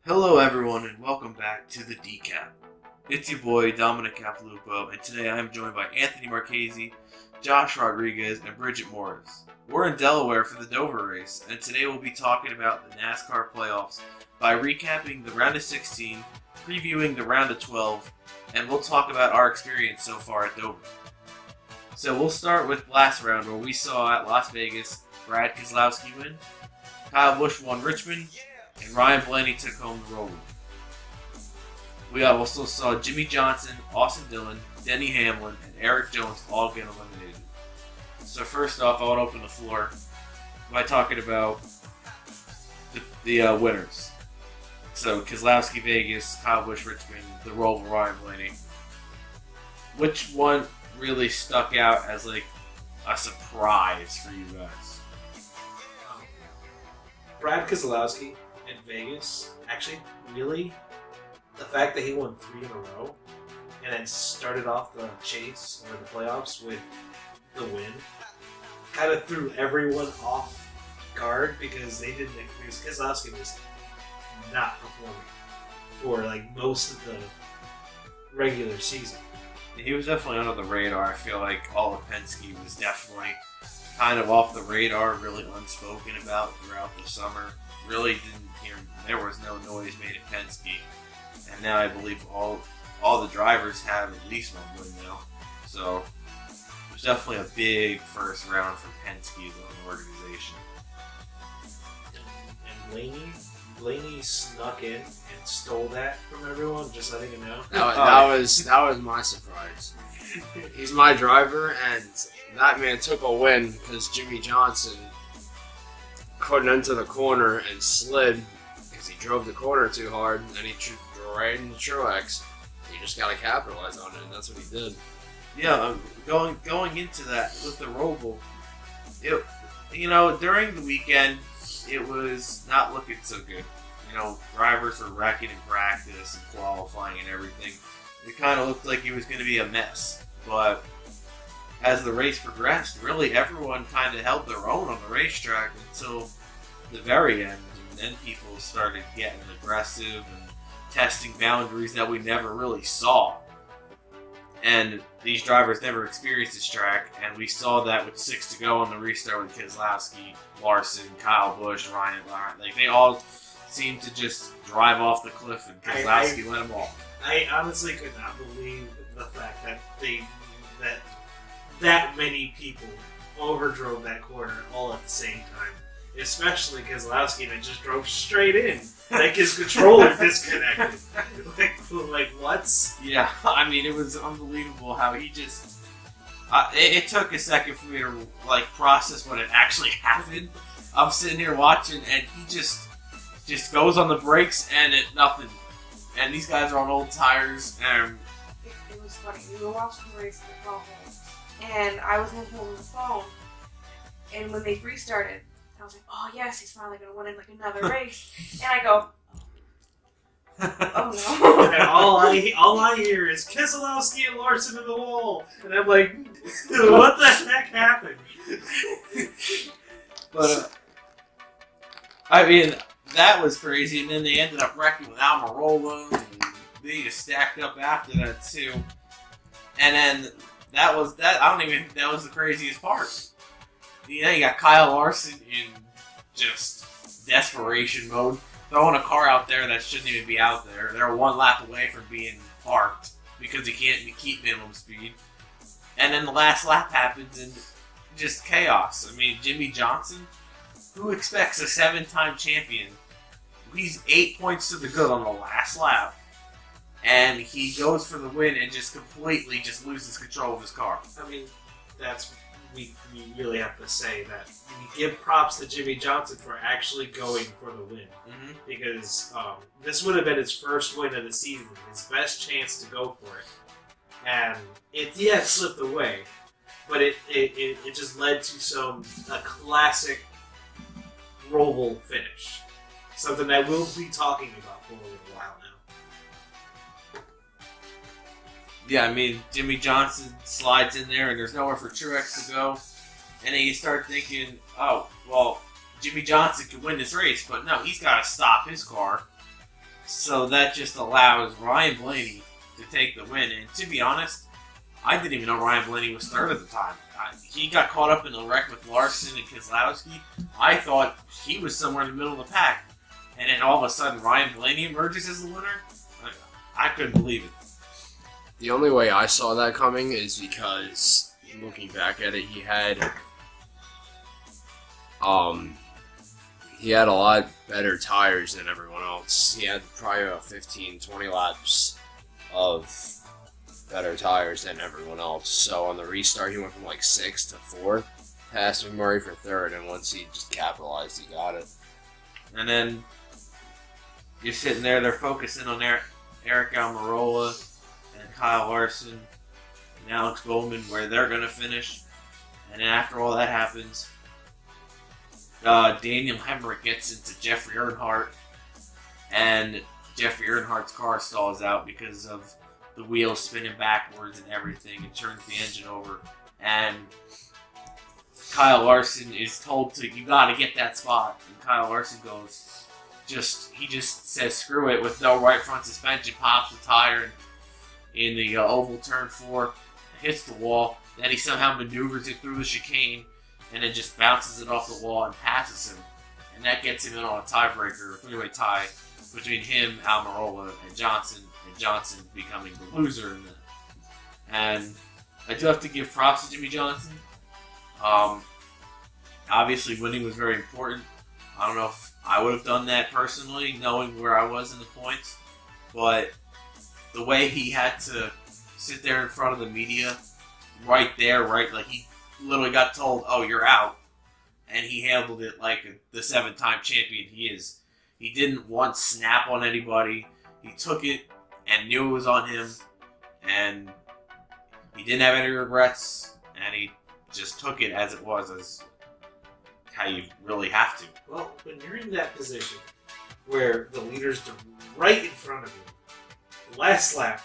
Hello everyone and welcome back to the DCAP. It's your boy Dominic Capalupo, and today I am joined by Anthony Marchese, Josh Rodriguez, and Bridgette Morris. We're in Delaware for the Dover race, and today we'll be talking about the NASCAR playoffs by recapping the round of 16, previewing the round of 12, and we'll talk about our experience so far at Dover. So we'll start with last round where we saw at Las Vegas Brad Keselowski win, Kyle Busch won Richmond, and Ryan Blaney took home the Roval. We also saw Jimmy Johnson, Austin Dillon, Denny Hamlin, and Eric Jones all get eliminated. So first off, I want to open the floor by talking about the winners. So Keselowski Vegas, Kyle Busch Richmond, the Roval Ryan Blaney. Which one really stuck out as like a surprise for you guys? Brad Keselowski in Vegas, actually, really, the fact that he won 3 in a row and then started off the chase or the playoffs with the win kind of threw everyone off guard because Keselowski was not performing for like most of the regular season. He was definitely under the radar. I feel like all of Penske was definitely kind of off the radar, really unspoken about throughout the summer. Really didn't hear, there was no noise made at Penske. And now I believe all the drivers have at least one win now. So it was definitely a big first round for Penske as an organization. And Blaney snuck in and stole that from everyone, just letting you know. That was my surprise. He's my driver, and that man took a win because Jimmy Johnson couldn't enter the corner and slid because he drove the corner too hard, and then he drove right into Truex. You just got to capitalize on it, and that's what he did. Yeah, going into that with the Roval, during the weekend, it was not looking so good. Drivers were wrecking in practice and qualifying and everything. It kind of looked like it was going to be a mess. But as the race progressed, really everyone kind of held their own on the racetrack until the very end. And then people started getting aggressive and testing boundaries that we never really saw. And these drivers never experienced this track, and we saw that with 6 to go on the restart with Keselowski, Larson, Kyle Busch, Ryan. Like they all seemed to just drive off the cliff, and Keselowski let them all. I honestly could not believe the fact that that many people overdrove that corner all at the same time. Especially Keselowski that just drove straight in. Like his controller disconnected. like what? Yeah, I mean it was unbelievable how he just. It took a second for me to process what had actually happened. I'm sitting here watching, and he just goes on the brakes, and nothing. And these guys are on old tires, and it was funny. We were watching the race at the home, and I was holding the phone, and when they restarted, I was like, "Oh yes, he's finally gonna win another race." And I go, "Oh no!" And all I hear is Keselowski and Larson in the wall, and I'm like, "What the heck happened?" But I mean. That was crazy, and then they ended up wrecking with Almirola, and they just stacked up after that too. And then that was the craziest part. You got Kyle Larson in just desperation mode, throwing a car out there that shouldn't even be out there. They're 1 lap away from being parked because he can't keep minimum speed. And then the last lap happens, and just chaos. I mean, Jimmy Johnson. Who expects a 7-time champion? He's 8 points to the good on the last lap, and he goes for the win and just completely loses control of his car. I mean, we really have to say that we give props to Jimmy Johnson for actually going for the win, because this would have been his first win of the season, his best chance to go for it, and it slipped away, but it just led to a classic Roval finish. Something that we'll be talking about for a little while now. Yeah, I mean, Jimmy Johnson slides in there and there's nowhere for Truex to go. And then you start thinking, oh, well, Jimmy Johnson could win this race, but no, he's got to stop his car. So that just allows Ryan Blaney to take the win. And to be honest, I didn't even know Ryan Blaney was third at the time. He got caught up in the wreck with Larson and Keselowski. I thought he was somewhere in the middle of the pack. And then all of a sudden, Ryan Blaney emerges as the winner. I couldn't believe it. The only way I saw that coming is because, looking back at it, he had a lot better tires than everyone else. He had probably about 15, 20 laps of better tires than everyone else. So on the restart, he went from like 6th to 4th, past McMurray for 3rd, and once he just capitalized, he got it. And then you're sitting there, they're focusing on Eric Almirola and Kyle Larson and Alex Bowman, where they're going to finish. And then after all that happens, Daniel Hemrick gets into Jeffrey Earnhardt, and Jeffrey Earnhardt's car stalls out because of the wheels spinning backwards and everything, and turns the engine over. And Kyle Larson is told to, you got to get that spot. And Kyle Larson goes, he just says screw it with no right front suspension, pops the tire in the oval turn 4, hits the wall. Then he somehow maneuvers it through the chicane and then just bounces it off the wall and passes him. And that gets him in on a tiebreaker, a 3-way tie between him, Almirola, and Johnson becoming the loser in that. And I do have to give props to Jimmy Johnson. Obviously, winning was very important. I don't know if I would have done that personally, knowing where I was in the points. But the way he had to sit there in front of the media, right, like he literally got told, oh, you're out. And he handled it like the 7-time champion he is. He didn't once snap on anybody. He took it and knew it was on him. And he didn't have any regrets. And he just took it as it was, as how you really have to. Well, when you're in that position where the leader's right in front of you, last lap,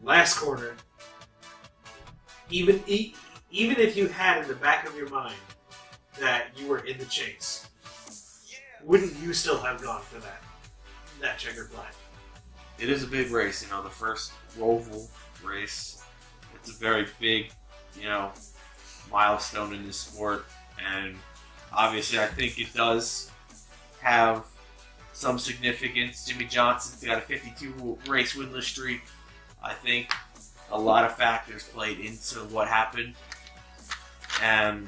last corner, even if you had in the back of your mind that you were in the chase, wouldn't you still have gone for that checkered flag? It is a big race, the first Roval race. It's a very big, milestone in this sport, and obviously I think it does have some significance. Jimmy Johnson's got a 52 race winless streak. I think a lot of factors played into what happened, and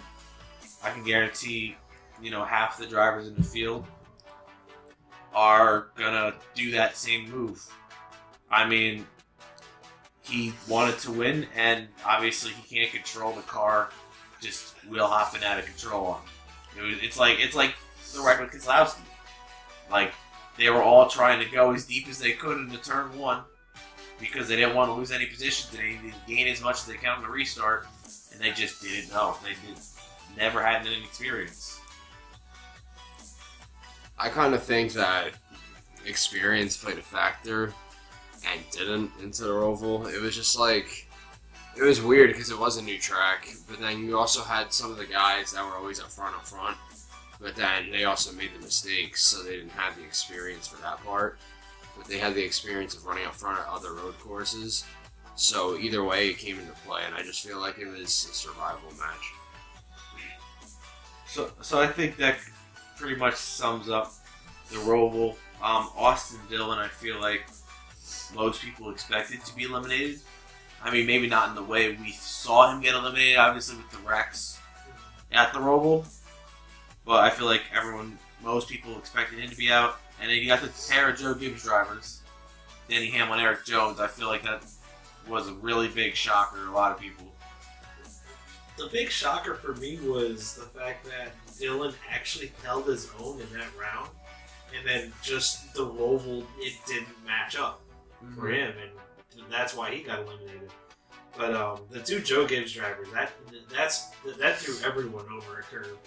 I can guarantee, half the drivers in the field are gonna do that same move. I mean, he wanted to win, and obviously he can't control the car just wheel hopping out of control on him. It's like the wreck with Keselowski. Like, they were all trying to go as deep as they could into turn 1 because they didn't want to lose any positions. They needed to gain as much as they can on the restart, and they just didn't know. They never had any experience. I kind of think that experience played a factor and didn't into the Roval. It was just like, it was weird because it was a new track, but then you also had some of the guys that were always up front, but then they also made the mistakes, so they didn't have the experience for that part. But they had the experience of running up front at other road courses. So either way, it came into play, and I just feel like it was a survival match. So I think that pretty much sums up the Roval. Austin Dillon, I feel like most people expected to be eliminated. I mean, maybe not in the way we saw him get eliminated, obviously with the wrecks at the Roval. But I feel like most people expected him to be out. And then you got the pair of Joe Gibbs drivers, Denny Hamlin and Eric Jones. I feel like that was a really big shocker to a lot of people. The big shocker for me was the fact that Dillon actually held his own in that round, and then just the Roval, it didn't match up for him, and that's why he got eliminated. But the two Joe Gibbs drivers, that threw everyone over a curve.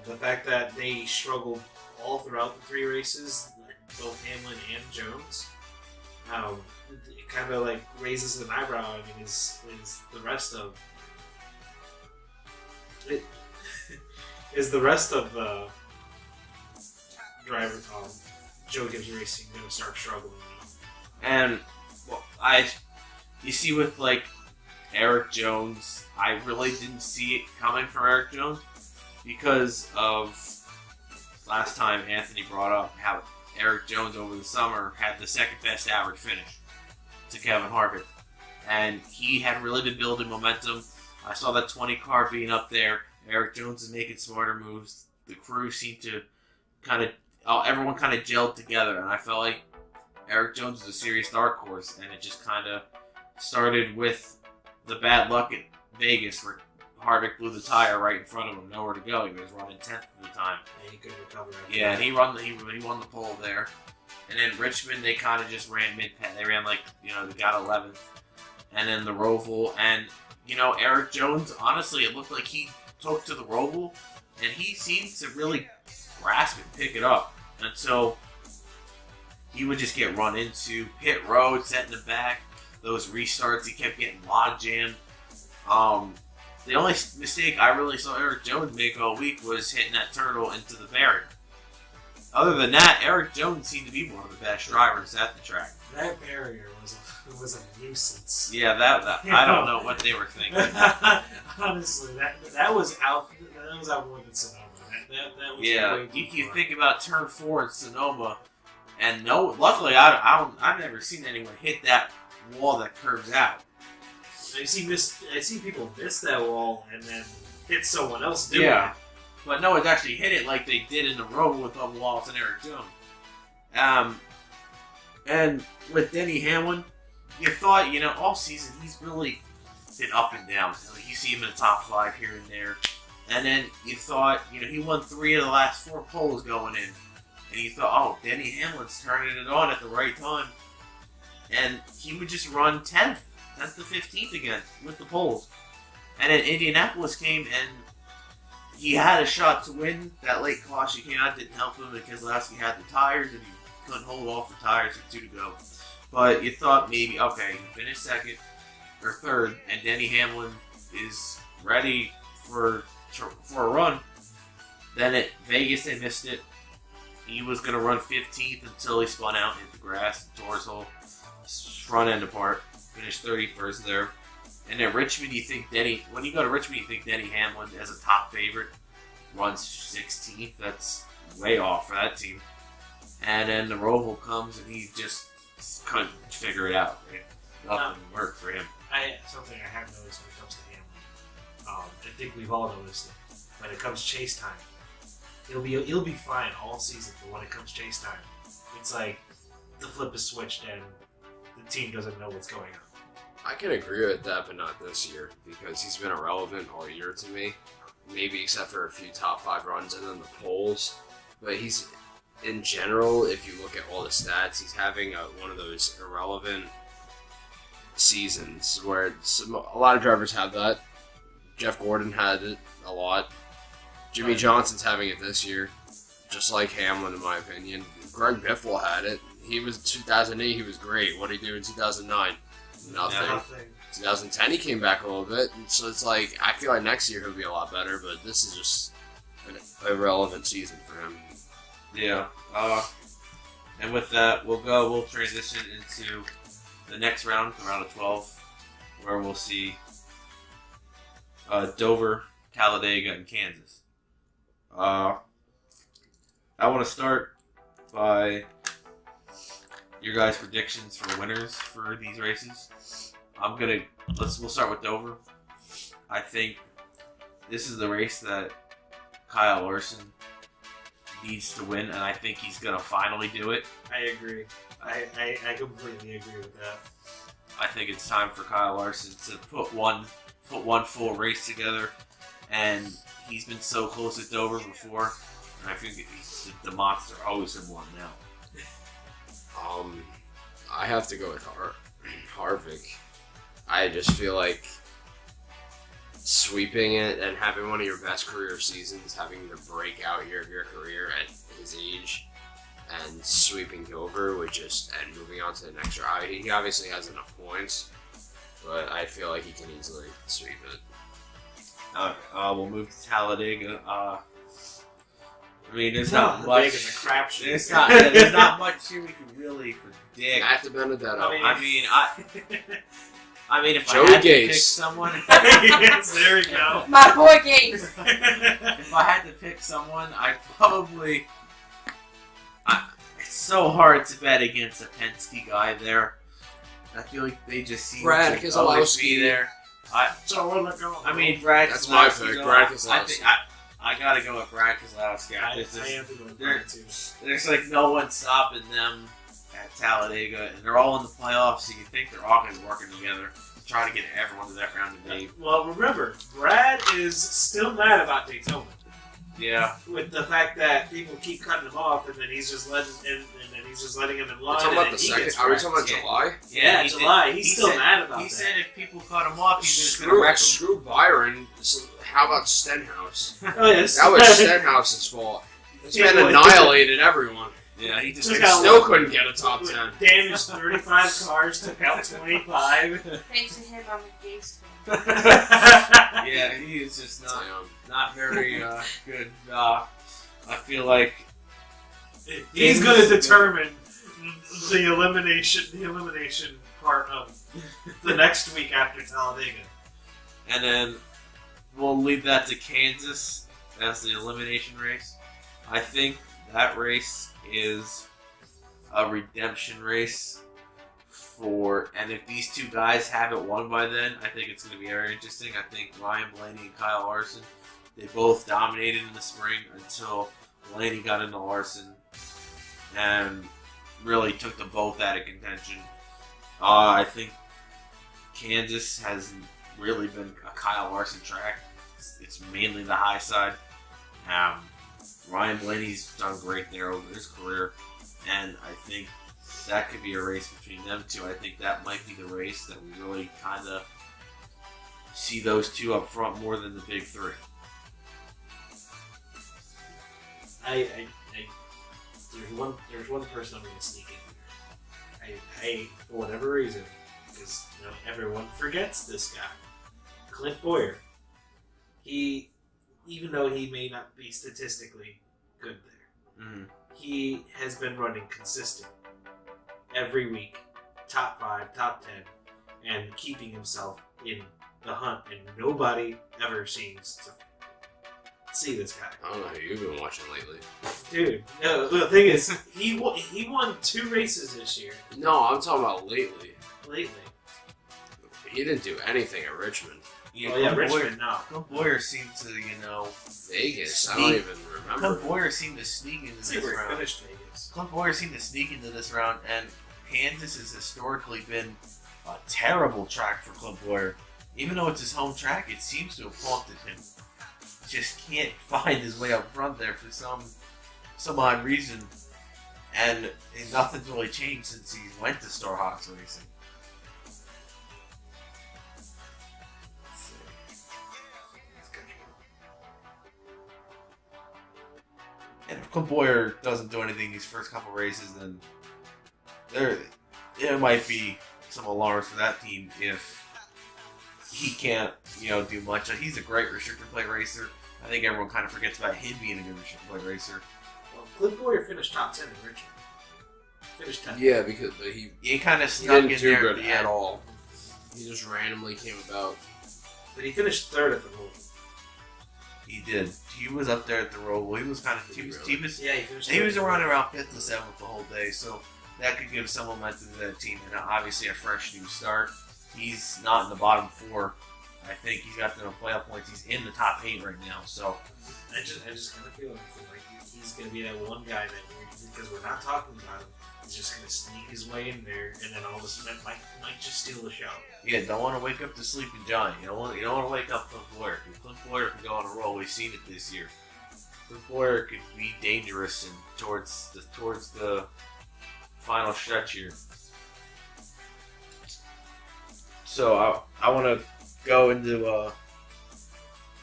The fact that they struggled all throughout the 3 races, both Hamlin and Jones, it kind of like raises an eyebrow. I mean, is the rest of it is the rest of drivers Joe Gibbs Racing going to start struggling. And well, you see with like Eric Jones, I really didn't see it coming for Eric Jones because of last time Anthony brought up how Eric Jones over the summer had the second best average finish to Kevin Harvick. And he had really been building momentum. I saw that 20 car being up there. Eric Jones is making smarter moves. The crew seemed to everyone kind of gelled together. And I felt like Eric Jones is a serious dark horse. And it just kind of started with the bad luck at Vegas where Harvick blew the tire right in front of him, nowhere to go. He was running 10th at the time. And he couldn't recover. Yeah, and he won the pole there. And then Richmond, they kind of just ran mid-pack. They ran they got 11th. And then the Roval. And, Eric Jones, honestly, it looked like he took to the Roval. And he seemed to really grasp it, pick it up. Until he would just get run into pit road, set in the back. Those restarts, he kept getting log jammed. The only mistake I really saw Eric Jones make all week was hitting that turtle into the barrier. Other than that, Eric Jones seemed to be one of the best drivers at the track. That barrier was a nuisance. Yeah, that I don't know what they were thinking. Honestly, that was out more than Sonoma. That was way too you far. think about turn 4 in Sonoma, and luckily I've never seen anyone hit that wall that curves out. I see people miss that wall and then hit someone else doing Yeah. it. But no one's actually hit it like they did in the row with Bubba Wallace and Eric Jones. And with Denny Hamlin, you thought, all season he's really been up and down. You see him in the top 5 here and there. And then you thought, he won 3 of the last 4 poles going in. And you thought, oh, Denny Hamlin's turning it on at the right time. And he would just run 10th to 15th again with the poles. And then Indianapolis came and he had a shot to win. That late caution came out, didn't help him because Keselowski had the tires and he couldn't hold off the tires with 2 to go. But you thought maybe, okay, he finished 2nd or 3rd and Denny Hamlin is ready for a run. Then at Vegas, they missed it. He was going to run 15th until he spun out, hit the grass, tore his whole front end apart. Finished 31st there. And at Richmond, when you go to Richmond, you think Denny Hamlin as a top favorite runs 16th. That's way off for that team. And then the Roval comes and he just couldn't figure it out. Right? Nothing worked for him. Something I have noticed when it comes to Hamlin. I think we've all noticed it. When it comes chase time, he'll be fine all season. But when it comes chase time, it's like the flip is switched and the team doesn't know what's going on. I can agree with that, but not this year, because he's been irrelevant all year to me. Maybe except for a few top 5 runs and then the polls. But he's, in general, if you look at all the stats, he's having one of those irrelevant seasons where a lot of drivers have that. Jeff Gordon had it a lot. Jimmy Johnson's having it this year, just like Hamlin, in my opinion. Greg Biffle had it. He was 2008. He was great. What did he do in 2009? Nothing. 2010, he came back a little bit. And so it's like, I feel like next year he'll be a lot better, but this is just an irrelevant season for him. Yeah. And with that, we'll transition into the next round, the round of 12, where we'll see Dover, Talladega, and Kansas. I want to start by your guys' predictions for winners for these races. We'll start with Dover. I think this is the race that Kyle Larson needs to win, and I think he's gonna finally do it. I agree. I completely agree with that. I think it's time for Kyle Larson to put one full race together, and he's been so close at Dover before, and I think he's the monster always in one now. I have to go with Harvick. I just feel like sweeping it and having one of your best career seasons, having the breakout year of your career at his age, and sweeping Dover and moving on to the next round. He obviously has enough points, but I feel like he can easily sweep it. Okay, we'll move to Talladega. I mean, there's not much. Vegas is a crapshoot. There's not much here we can really predict. Matt Benedetto. I mean, if Joey I had to pick Gase. someone, Yes, there we go. My boy Gates. if I had to pick someone, I'd probably. It's so hard to bet against a Penske guy there. I feel like they just seem Brad to always Keselowski. be there. I mean, Brad. That's my Keselowski's pick, on. Brad I Keselowski. think I gotta go with Brad Keselowski. I It's just- am to go with Brad too. There's like no one stopping them at Talladega, and they're all in the playoffs, so you think they're all going to be working together to try to get everyone to that round of eight. Well, remember, Brad is still mad about Daytona. Yeah. With the fact that people keep cutting him off, and then he's just letting and then he's just letting him in line. We're talking and about then the he second. gets Are we wrecked. talking about July? Yeah, he July. did- He's he still said- mad about He that. said if people cut him off, he's just going to Screw, wreck them. screw Byron. So how about Stenhouse? Oh yes, That was Stenhouse's fault. This Yeah, man boy. annihilated everyone. Yeah, he just Took He out- still couldn't get a top 10. damaged 35 cars, took out 25. Thanks to him, I'm a Gates fan. Yeah, he is just Damn. not very good. I feel like He's going to determine the elimination part of the next week after Talladega. and then we'll leave that to Kansas as the elimination race. I think that race is a redemption race and if these two guys haven't won by then, I think it's going to be very interesting. I think Ryan Blaney and Kyle Larson, they both dominated in the spring until Blaney got into Larson and really took them both out of contention. I think Kansas has really been a Kyle Larson track. It's mainly the high side. Ryan Blaney's done great there over his career, and I think that could be a race between them two. I think that might be the race that we really kind of see those two up front more than the big three. There's one person I'm going to sneak in here. I for whatever reason, because everyone forgets this guy, Clint Boyer. Even though he may not be statistically good there, he has been running consistent every week, top 5, top 10, and keeping himself in the hunt, and nobody ever seems to see this guy. I don't know who you've been watching lately. Dude, no, the thing is, he won 2 races this year. No, I'm talking about lately. Lately. He didn't do anything at Richmond. Oh yeah, Richmond, no. Clint Boyer seemed to, Vegas, I don't even remember. Clint Boyer seemed to sneak into Let's see this where he round. finished Vegas. Clint Boyer seemed to sneak into this round, and Kansas has historically been a terrible track for Clint Boyer. Even though it's his home track, it seems to have haunted him. Just can't find his way up front there for some odd reason, and nothing's really changed since he went to Star Hawks Racing. Let's see. And if Clint Boyer doesn't do anything these first couple races, then there might be some alarms for that team if he can't, do much. He's a great restrictor plate racer. I think everyone kind of forgets about him being a good restrictor plate racer. Well, Clint Boyer finished top 10 in Richmond. Finished 10th. Yeah, because He kind of he snuck didn't in do there good at the at end. all. He just randomly came about. But he finished 3rd at the Roval. He did. He was up there at the Roval. He was kind of. He was Yeah, he finished. He was 3rd. around 5th and 7th the whole day, so that could give some momentum to that team, and obviously a fresh new start. He's not in the bottom 4. I think he's got the playoff points. He's in the top 8 right now, so I just kind of feel like he's going to be that one guy that because we're not talking about him, he's just going to sneak his way in there, and then all of a sudden might just steal the show. yeah, don't want to wake up the sleeping giant. You don't want to wake up Clint Boyer. Clint Boyer can go on a roll. We've seen it this year. Clint Boyer could be dangerous and towards the final stretch here. So I want to go into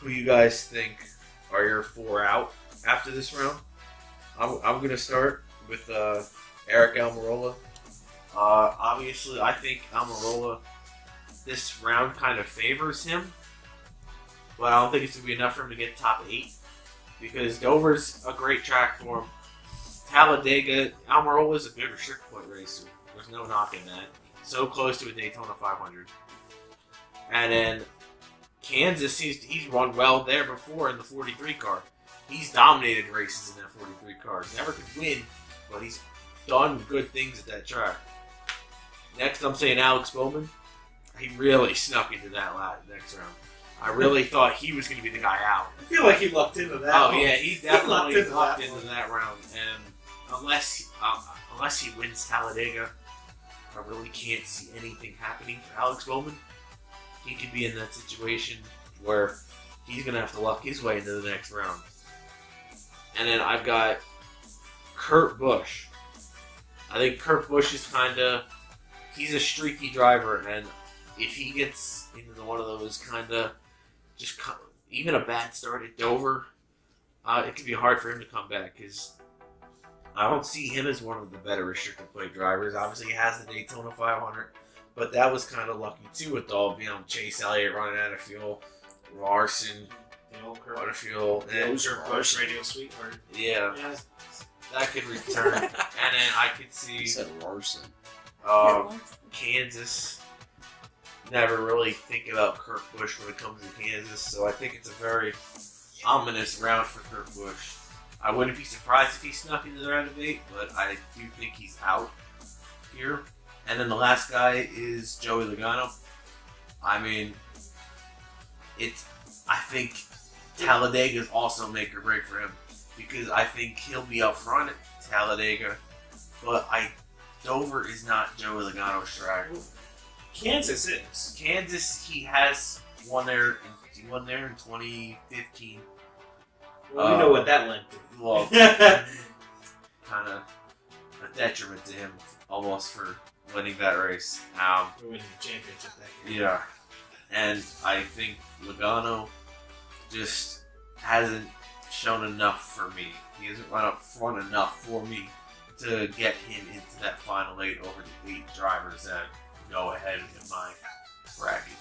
who you guys think are your 4 out after this round. I'm going to start with Eric Almirola. Obviously, I think Almirola, this round kind of favors him, but I don't think it's going to be enough for him to get top 8. because Dover's a great track for him. Talladega, Almirola is a good restrictor plate racer. There's no knocking that. So close to a Daytona 500. And then Kansas, he's run well there before in the 43 car. He's dominated races in that 43 car. Never could win, but he's done good things at that track. Next, I'm saying Alex Bowman. He really snuck into that next round. I really thought he was going to be the guy out. I feel like he lucked into that. Oh, yeah, he definitely lucked into one. that round. And unless he wins Talladega, I really can't see anything happening for Alex Bowman. He could be in that situation where he's going to have to luck his way into the next round. And then I've got Kurt Busch. I think Kurt Busch is he's a streaky driver, and if he gets into one of those even a bad start at Dover, it could be hard for him to come back, because I don't see him as one of the better restricted plate drivers. Obviously, he has the Daytona 500, but that was kind of lucky too with all Chase Elliott running out of fuel, Larson out of fuel, and Busch Radio Sweetheart. Yeah, that could return, and then I could see. You said Larson. Kansas. Never really think about Kurt Busch when it comes to Kansas, so I think it's a very ominous round for Kurt Busch. I wouldn't be surprised if he snuck into the round of 8, but I do think he's out here. And then the last guy is Joey Logano. I mean, I think Talladega is also make or break for him, because I think he'll be up front at Talladega, but Dover is not Joey Logano's track. Kansas is. Kansas, he has won there. He won there in 2015. Well, we know what that led to. Well, kind of a detriment to him, almost, for winning that race. We're winning the championship that year. Yeah, and I think Logano just hasn't shown enough for me. He hasn't run up front enough for me to get him into that final 8 over the 8 drivers that go ahead in my bracket.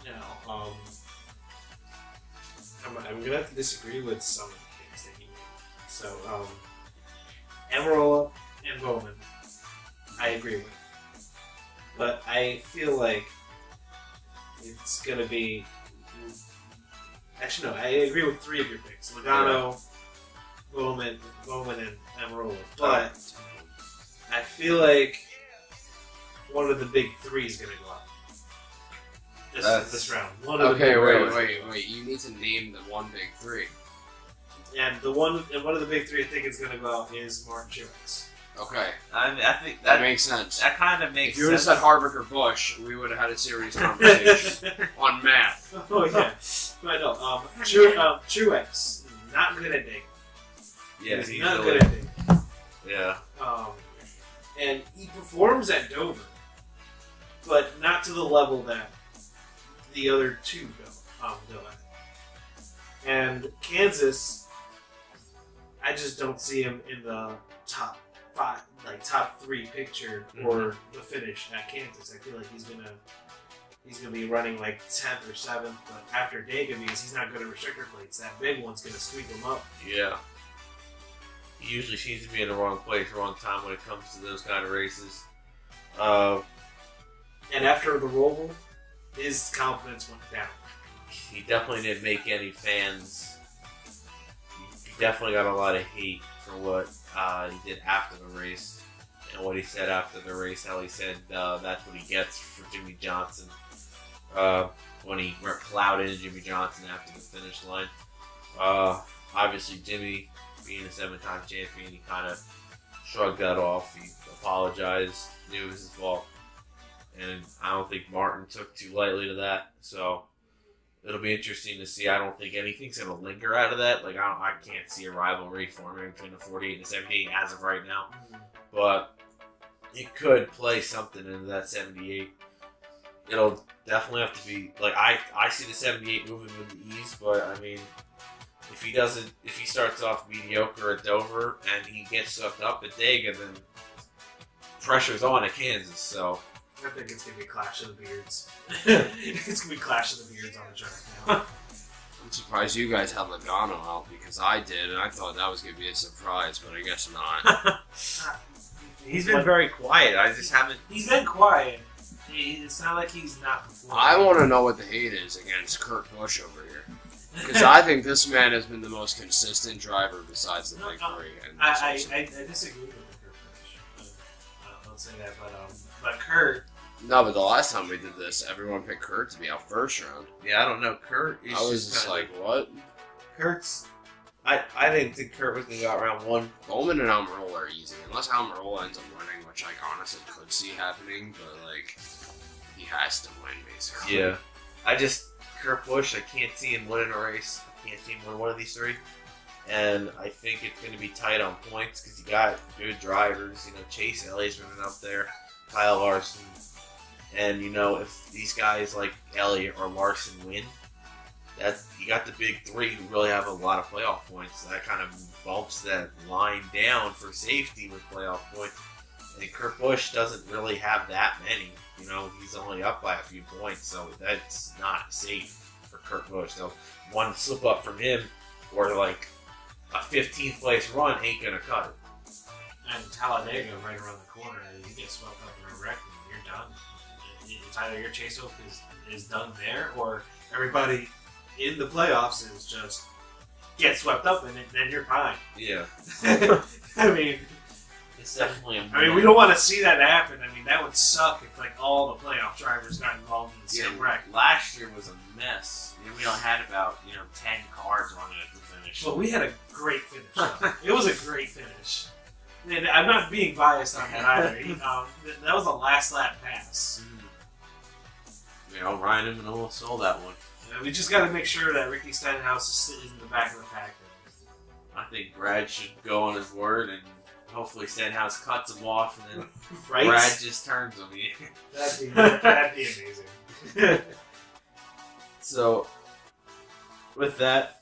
Now, I'm gonna have to disagree with some of the things that he made. So, Almirola and Bowman, I agree with, but I feel like it's gonna be. Actually, no, I agree with 3 of your picks: Logano, Bowman, and Almirola. But I feel like one of the big 3 is gonna go out. This round. Okay, wait. You need to name the one big 3. And one of the big 3 I think is going to go out is Martin Truex. Okay. I think that makes sense. That kind of makes sense. If you would have said Harvick or Busch, we would have had a serious conversation on math. Oh, yeah. But no, Truex, not good at dating. Yeah, he's not good at dating. Yeah. And he performs at Dover, but not to the level that the other 2 go at. And Kansas, I just don't see him in the top 5, top 3 picture for the finish at Kansas. I feel like he's gonna be running 10th or 7th, but after Dega, because he's not good at restrictor plates, that big one's gonna sweep him up. Yeah. He usually seems to be in the wrong place, wrong time when it comes to those kind of races. And after the Roval, his confidence went down. He definitely didn't make any fans. He definitely got a lot of hate for what he did after the race, and what he said after the race. How he said that's what he gets for Jimmy Johnson when he plowed into Jimmy Johnson after the finish line. Obviously, Jimmy, being a 7-time champion, he kind of shrugged that off. He apologized, knew it was his fault. And I don't think Martin took too lightly to that, so it'll be interesting to see. I don't think anything's going to linger out of that. I can't see a rivalry forming between the 48 and the 78 as of right now, but it could play something into that 78. It'll definitely have to be I see the 78 moving with the ease, but I mean, if he starts off mediocre at Dover and he gets sucked up at Dega, then pressure's on at Kansas. So. I think it's going to be Clash of the Beards. It's going to be Clash of the Beards on the track now. I'm surprised you guys had Logano out because I did, and I thought that was going to be a surprise, but I guess not. He's been very quiet. I just haven't. He's been quiet. It's not like he's not before. I want to know what the hate is against Kurt Busch over here. Because I think this man has been the most consistent driver besides the Big Three. I disagree with Kurt Busch. I'll say that, but Kurt. No, but the last time we did this, everyone picked Kurt to be out first round. Yeah, I don't know. Kurt is I was just like, what? Kurt's. I didn't think Kurt was going to go out round 1. Bowman and Almirola are easy. Unless Almirola ends up winning, which I honestly could see happening, but like, he has to win, basically. Yeah. Kurt Busch, I can't see him winning a race. I can't see him win one of these 3. And I think it's going to be tight on points because you got good drivers. You know, Chase Elliott's running up there, Kyle Larson. And, you know, if these guys like Elliott or Larson win, you got the big 3 who really have a lot of playoff points. That kind of bumps that line down for safety with playoff points. And Kurt Busch doesn't really have that many. You know, he's only up by a few points, so that's not safe for Kurt Busch. So one slip up from him or like a 15th place run ain't gonna cut it. And Talladega right around the corner, you get swept up in a wreck and you're done. It's either your chase hope is done there, or everybody in the playoffs is just get swept up in it, and then you're fine. Yeah. I mean, it's definitely we don't want to see that happen. I mean, that would suck if like all the playoff drivers got involved in the same wreck. Last year was a mess. We only had about 10 cars running at the finish. But we had a great finish. Though. It was a great finish. And I'm not being biased on that either. That was a last lap pass. Ryan Imola stole that one. We just got to make sure that Ricky Stenhouse is sitting in the back of the pack. I think Brad should go on his word, and hopefully Stenhouse cuts him off, and then right? Brad just turns him. That'd be amazing. So, with that,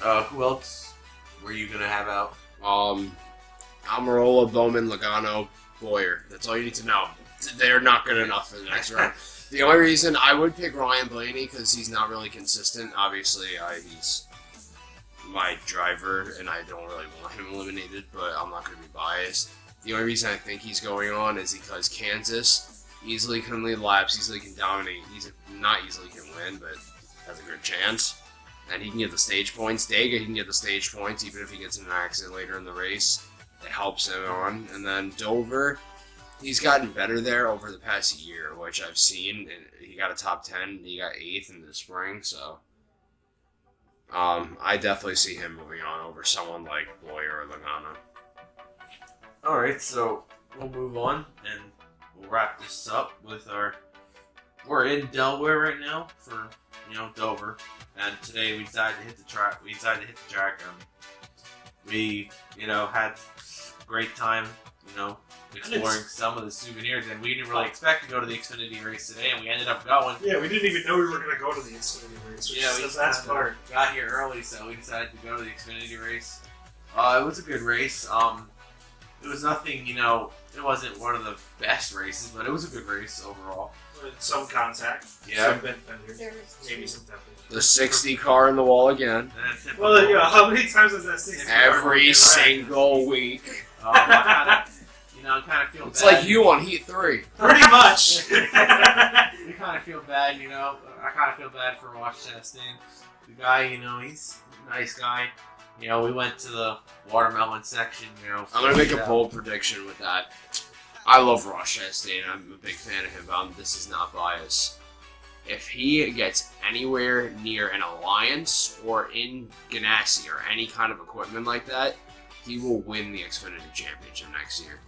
who else were you gonna have out? Almirola, Bowman, Logano, Boyer. That's all you need to know. They're not good enough for the next round. The only reason I would pick Ryan Blaney because he's not really consistent. Obviously, he's my driver, and I don't really want him eliminated, but I'm not going to be biased. The only reason I think he's going on is because Kansas easily can lead laps, easily can dominate. Not easily can win, but has a good chance. And he can get the stage points. Dega, he can get the stage points, even if he gets in an accident later in the race. It helps him on. And then Dover, he's gotten better there over the past year, which I've seen. And he got a top 10. He got 8th in the spring, so I definitely see him moving on over someone like Boyer or Logano. All right, so we'll move on and we'll wrap this up with we're in Delaware right now for Dover, and today we decided to hit the track. We had a great time, exploring some of the souvenirs, and we didn't really expect to go to the Xfinity race today, and we ended up going. Yeah, we didn't even know we were going to go to the Xfinity race. Which is the best part. Got here early, so we decided to go to the Xfinity race. It was a good race. It was nothing, it wasn't one of the best races, but it was a good race overall. With some contact, yeah. Some bent fenders, maybe some temple. The 60 car in the wall again. Well, how many times has that 60 Every single week. I kind of feel it's bad. It's like you on Heat 3. Pretty much. We kind of feel bad, I kind of feel bad for Ross Chastain. The guy, he's a nice guy. We went to the watermelon section, I'm going to make a bold prediction with that. I love Ross Chastain. I'm a big fan of him, but this is not bias. If he gets anywhere near an Alliance or in Ganassi or any kind of equipment like that, he will win the Xfinity Championship next year.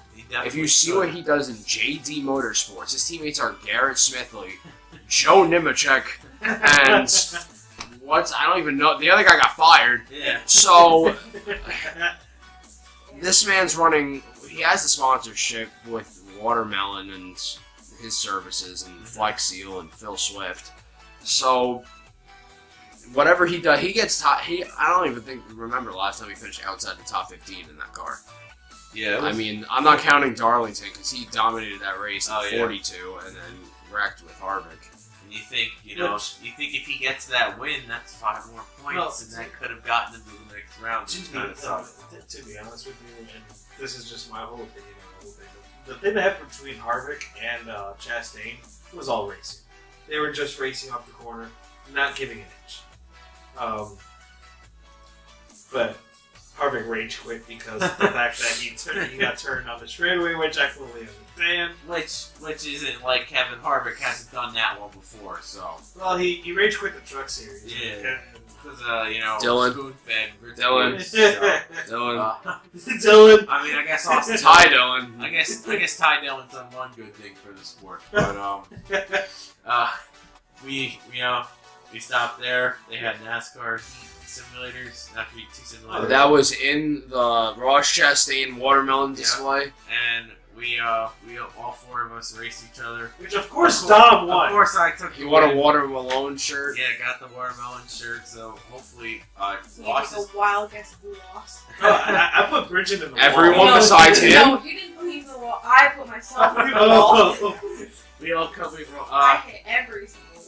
If you see what he does in JD Motorsports, his teammates are Garrett Smithley, Joe Nemechek, and I don't even know. The other guy got fired. Yeah. So this man's running. He has the sponsorship with Watermelon and his services and Flex Seal and Phil Swift. So whatever he does, he gets top. I don't even remember the last time he finished outside the top 15 in that car. Yeah. I'm not counting Darlington because he dominated that race in 42 and then wrecked with Harvick. And you think, if he gets that win, that's 5 more points, and that could have gotten him to the next round. To be honest with you, and this is just my whole opinion on the whole thing. The thing that happened between Harvick and Chastain was all racing. They were just racing off the corner, not giving an inch. But Harvick rage quit because of the fact that he got turned on the straightaway, which I fully understand. Which isn't like Kevin Harvick hasn't done that one before, so. Well, he rage quit the truck series. Yeah. Because, Dylan. spoon-fed. Dylan. Dylan. I mean, I guess Austin. Ty Dylan. I guess Ty Dillon's done one good thing for the sport, but we stopped there. They had NASCAR simulators, not to be too simulators. That was in the Ross Chastain watermelon display. And we all 4 of us raced each other. Which of course Dom won. Of course I took. He won a watermelon shirt. Yeah, got the watermelon shirt. So hopefully, You take a wild guess who lost. I put Bridgette in the Everyone wall. besides him. No, you didn't put him in the wall. I put myself in the wall. We all come. I hit every single wall.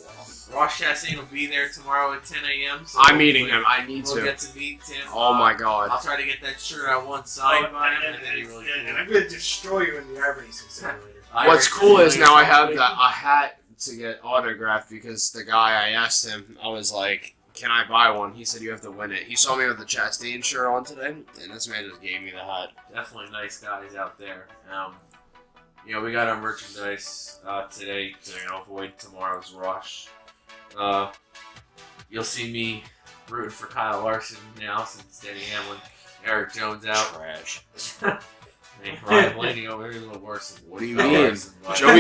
Ross Chastain will be there tomorrow at 10 a.m. So I'm meeting him. I need we'll to. get to meet him. Oh my god. I'll try to get that shirt I want signed by him, and then he really and I'm going to destroy you in the iRacing simulator. What's cool is now I have a hat to get autographed because the guy I asked him, I was like, can I buy one? He said you have to win it. He saw me with the Chastain shirt on today, and this man just gave me the hat. Definitely nice guys out there. We got our merchandise today to avoid tomorrow's rush. You'll see me rooting for Kyle Larson now since Denny Hamlin, Eric Jones out. Trash. And Ryan Blaney over here is a little worse. What do you mean? Joey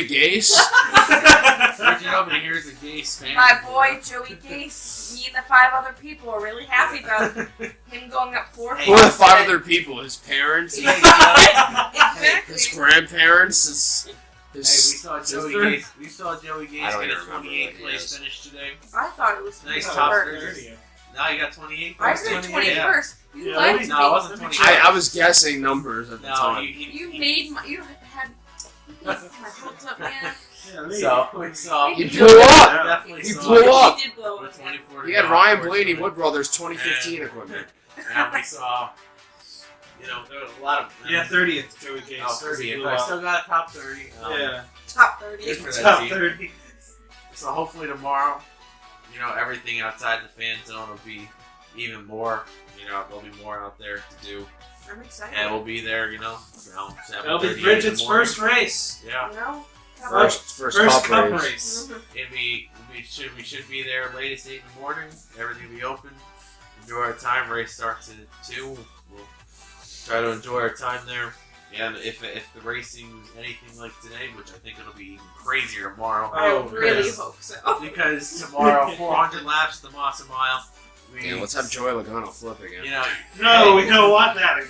Gase? Bridgette over here is a Gase fan. My boy Joey Gase, me and the 5 other people are really happy about him going up 4. Who are the 5 other people? His parents? Exactly. His grandparents? We saw Joey Gase get a 28th place finish today. I thought it was Nice 21st. top 30. Now you got 28th. I said 21st. You Yeah, lied to No, it me. wasn't 28th. I was guessing numbers at the No, time. You made my. You had my hopes up, man. He blew up. Definitely He saw blew it. up. He did blow We're up. 24 to He had go, Ryan unfortunately. Blaney Wood Brothers 2015 equipment. And we saw, there was a lot of. 30th Joey Gase. Oh, 30th. I still got a top 30. Yeah. Top 30. Good for that Top team. 30. So hopefully tomorrow, everything outside the fan zone will be even more. There'll be more out there to do. I'm excited. And we'll be there, around 7:30 That'll be in the Bridgette's morning. first race. Yeah. First cup race. And we should be there latest 8 in the morning. Everything will be open. Enjoy our time. Race starts at 2. We'll try to enjoy our time there. And if the racing was anything like today, which I think it'll be even crazier tomorrow. I Oh, really because- hope so. Because tomorrow, 400 laps at the Massa Mile. Yeah, let's have Joey Logano flip again. No, we don't want that again.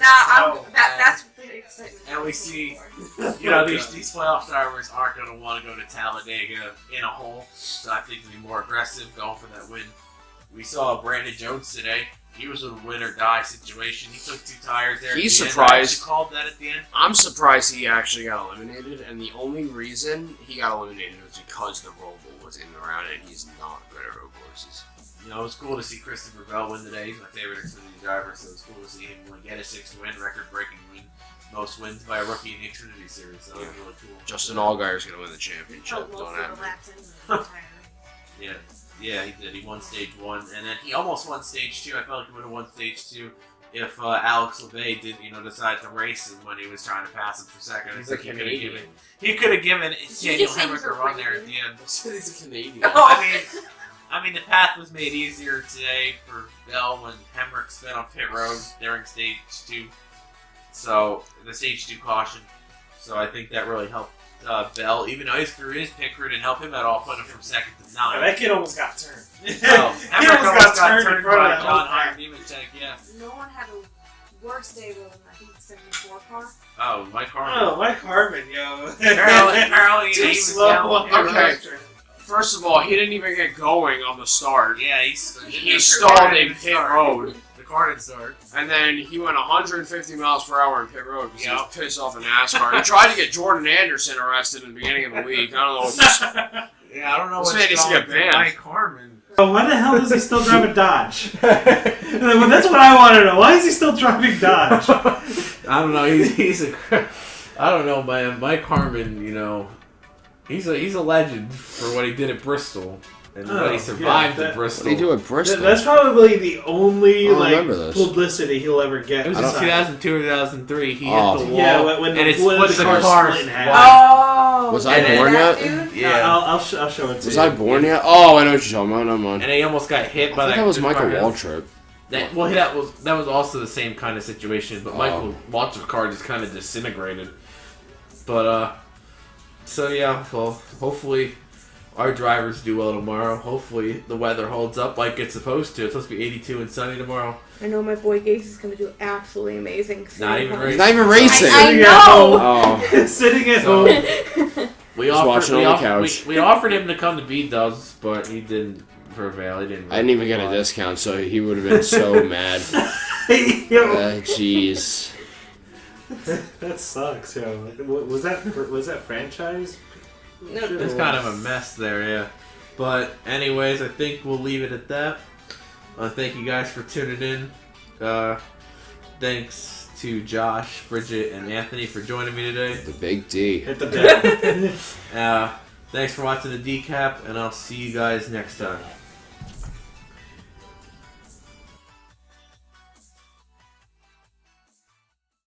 That's the excitement. And we see, Oh, these playoff drivers aren't going to want to go to Talladega in a hole. So I think they'll be more aggressive, going for that win. We saw Brandon Jones today. He was in a win or die situation. He took 2 tires there. He's at the surprised. End. I actually called that at the end. I'm surprised he actually got eliminated, and the only reason he got eliminated was because the Roval was in the round, and he's not good at road courses. It was cool to see Christopher Bell win today. He's my favorite Xfinity driver, so it was cool to see him get a 6th win, record-breaking win, most wins by a rookie in the Xfinity Series. So that was really cool. Justin Allgaier's going to win the championship. Most Don't of the have me. laps into the entire Yeah, he did. He won stage 1, and then he almost won stage 2. I felt like he would have won stage 2 if Alex LeVay didn't, decide to race him when he was trying to pass him for second. He's a Canadian. He could have given Daniel just say Hemrick he's a a run there at rookie? the end. He's a Canadian. I mean, the path was made easier today for Bell when Hemrick sped on pit road during stage 2. So, the stage 2 caution. So, I think that really helped Bell, even though his pit crew didn't help him at all, put him from 2nd to 9. That kid almost got turned. Hemrick almost got turned in front by of John that. Nemechek, yeah. No one had a worse day than, I think, the 74 car. Oh, Mike Harmon. Oh, Mike Harmon, yo. Apparently, Too he was slow. yelling. Okay. First of all, he didn't even get going on the start. Yeah, He stalled in pit road, The car didn't start. and then he went 150 miles per hour in pit road because he Yep. was pissed off in NASCAR. He tried to get Jordan Anderson arrested in the beginning of the week. I don't know what Yeah, I don't know This what's man needs to going get on with banned. Mike Harmon. Oh, why the hell is he still driving Dodge? Well, that's what I want to know. Why is he still driving Dodge? I don't know. He's a. I don't know, man. Mike Harmon, you know, he's a legend for what he did at Bristol and what he survived at Bristol. What do you do at Bristol? That's probably the only remember this. publicity he'll ever get. It was in 2002 or 2003. He hit Oh. the wall. Yeah, when and the, it when split the the car car. split in half. Oh. Was I yeah, born that yet? dude? Yeah. I'll show it to you. Was I born yet? Oh, I know what you're talking about. Never mind. And he almost got hit I by thought that. that was the Michael car. Waltrip. That was also the same kind of situation, but Oh. Michael Waltrip's car just kind of disintegrated. But so yeah, well, hopefully our drivers do well tomorrow. Hopefully the weather holds up like it's supposed to. It's supposed to be 82 and sunny tomorrow. I know my boy Gase is going to do absolutely amazing. Not even He's not even racing. I Sitting at know. home. Oh, Sitting at So- home. We Just watching on the couch. We offered him to come to B-Dubs, but he didn't prevail. He didn't. I didn't even get a discount, so he would have been so mad. Jeez. That sucks, yo. Was that franchise? No. It's kind of a mess there, yeah. But anyways, I think we'll leave it at that. Thank you guys for tuning in. Thanks to Josh, Bridgette, and Anthony for joining me today. The big D. Hit the bell. Thanks for watching the DCAP, and I'll see you guys next time.